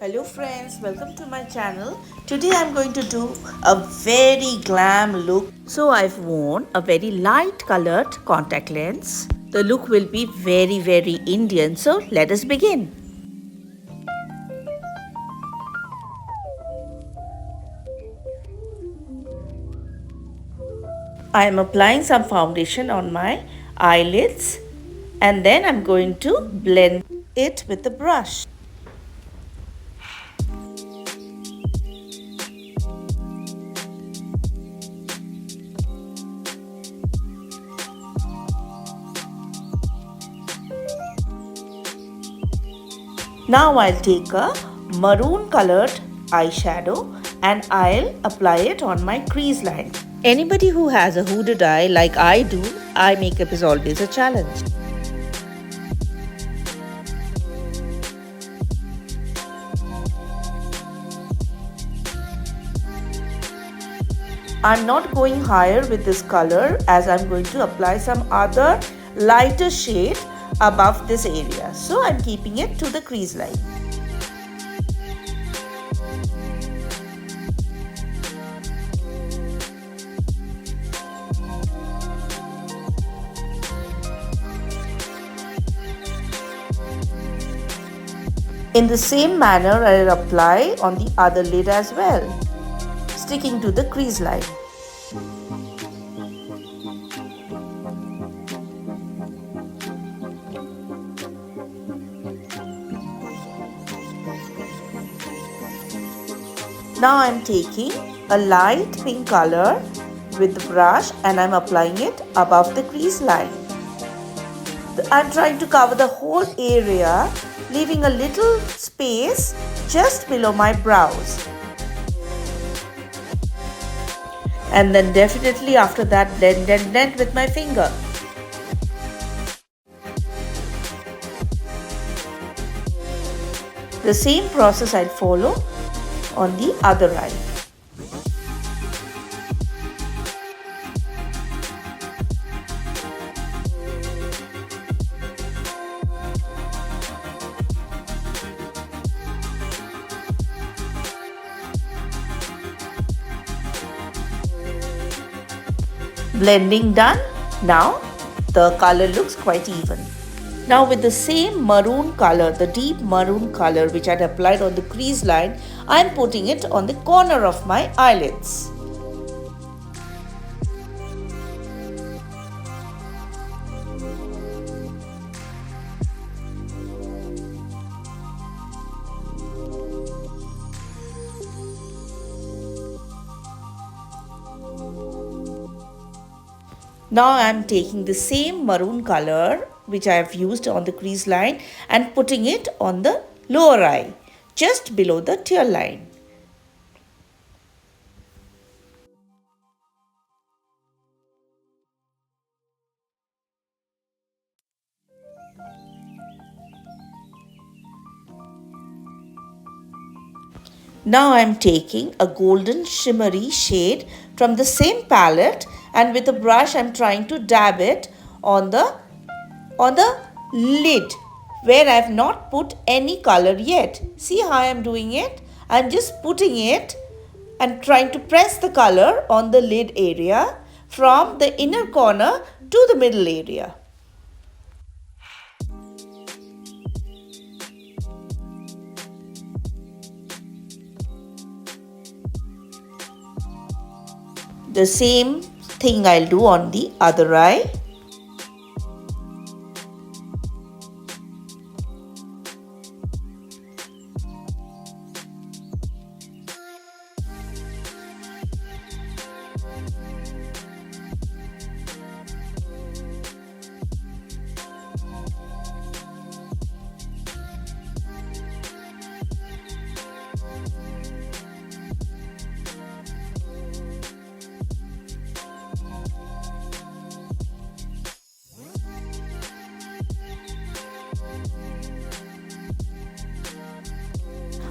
Hello friends, welcome to my channel. Today I'm going to do a very glam look. So I've worn a very light colored contact lens. The look will be very Indian. So let us begin. I am applying some foundation on my eyelids and then I'm going to blend it with the brush. Now I'll take a maroon colored eyeshadow and I'll apply it on my crease line. Anybody who has a hooded eye like I do, eye makeup is always a challenge. I'm not going higher with this color as I'm going to apply some other lighter shade above this area. So I'm keeping it to the crease line. In the same manner, I'll apply on the other lid as well, sticking to the crease line. Now I'm taking a light pink color with the brush and I'm applying it above the crease line. I'm trying to cover the whole area, leaving a little space just below my brows. And then definitely after that blend with my finger. The same process I'll follow on the other eye. Blending done. Now the color looks quite even. Now with the same maroon color, the deep maroon color which I had applied on the crease line, I am putting it on the corner of my eyelids. Now I am taking the same maroon color which I have used on the crease line and putting it on the lower eye, just below the tear line. Now I am taking a golden shimmery shade from the same palette and with a brush I am trying to dab it on the lid where I have not put any color yet. See how I am doing it? I am just putting it and trying to press the color on the lid area from the inner corner to the middle area. The same thing I'll do on the other eye.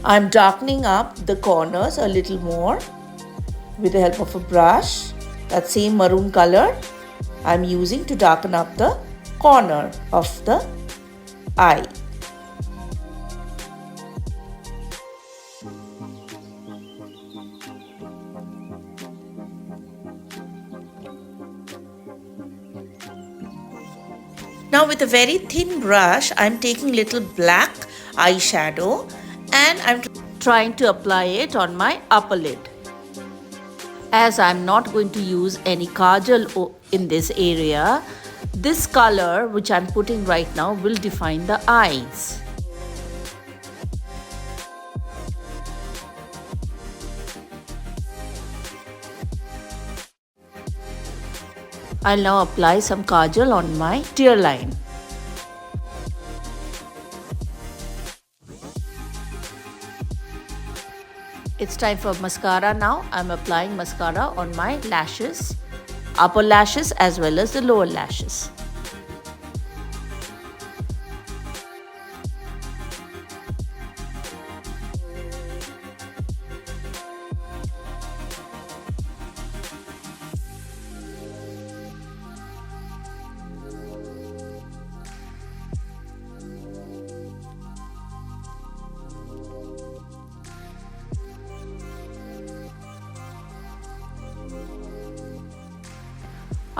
I'm darkening up the corners a little more with the help of a brush. That same maroon color I'm using to darken up the corner of the eye. Now with a very thin brush, I'm taking little black eyeshadow and I'm trying to apply it on my upper lid. As I'm not going to use any kajal in this area, this color which I'm putting right now will define the eyes. I'll now apply some kajal on my tear line. It's time for mascara now. I'm applying mascara on my lashes, upper lashes as well as the lower lashes.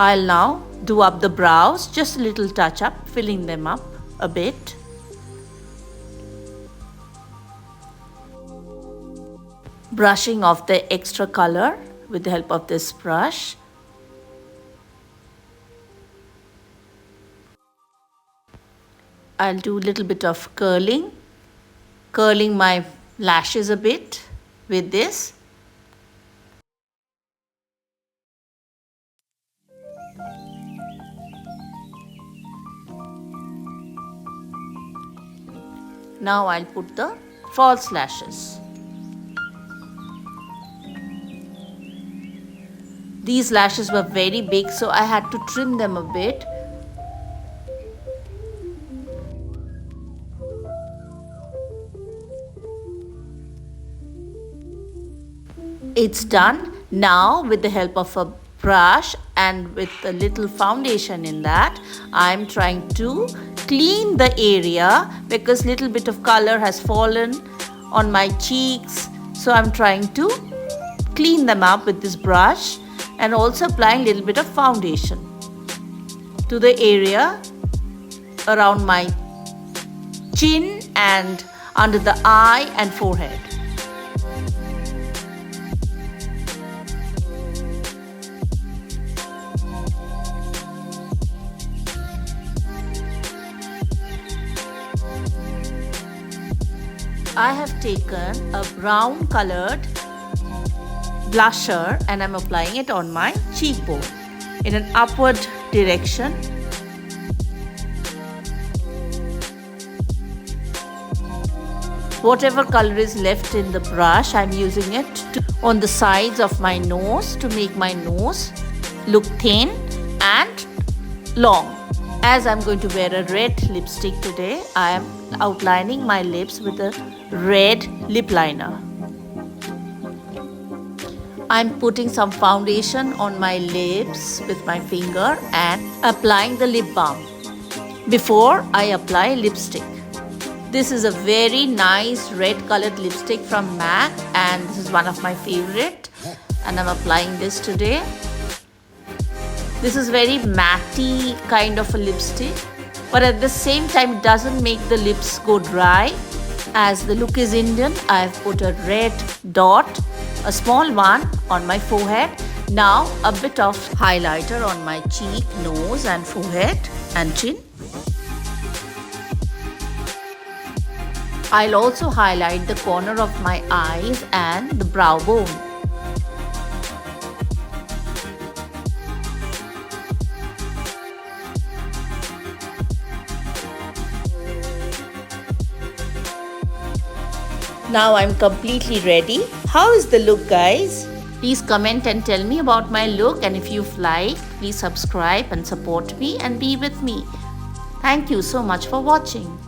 I'll now do up the brows, just a little touch up, filling them up a bit. Brushing off the extra color with the help of this brush. I'll do a little bit of curling my lashes a bit with this. Now I'll put the false lashes. These lashes were very big, so I had to trim them a bit. It's done. Now with the help of a brush and with a little foundation in that, I'm trying to clean the area because little bit of color has fallen on my cheeks. So I'm trying to clean them up with this brush and also applying a little bit of foundation to the area around my chin and under the eye and forehead. I have taken a brown colored blusher and I'm applying it on my cheekbone in an upward direction. Whatever color is left in the brush, I'm using it on the sides of my nose to make my nose look thin and long. As I'm going to wear a red lipstick today, I am outlining my lips with a red lip liner. I'm putting some foundation on my lips with my finger and applying the lip balm before I apply lipstick. This is a very nice red colored lipstick from MAC and this is one of my favorite and I'm applying this today. This is very matte kind of a lipstick, but at the same time it doesn't make the lips go dry. As the look is Indian, I have put a red dot, a small one on my forehead. Now a bit of highlighter on my cheek, nose and forehead and chin. I'll also highlight the corner of my eyes and the brow bone. Now I'm completely ready. How is the look, guys? Please comment and tell me about my look, and if you've liked, please subscribe and support me and be with me. Thank you so much for watching.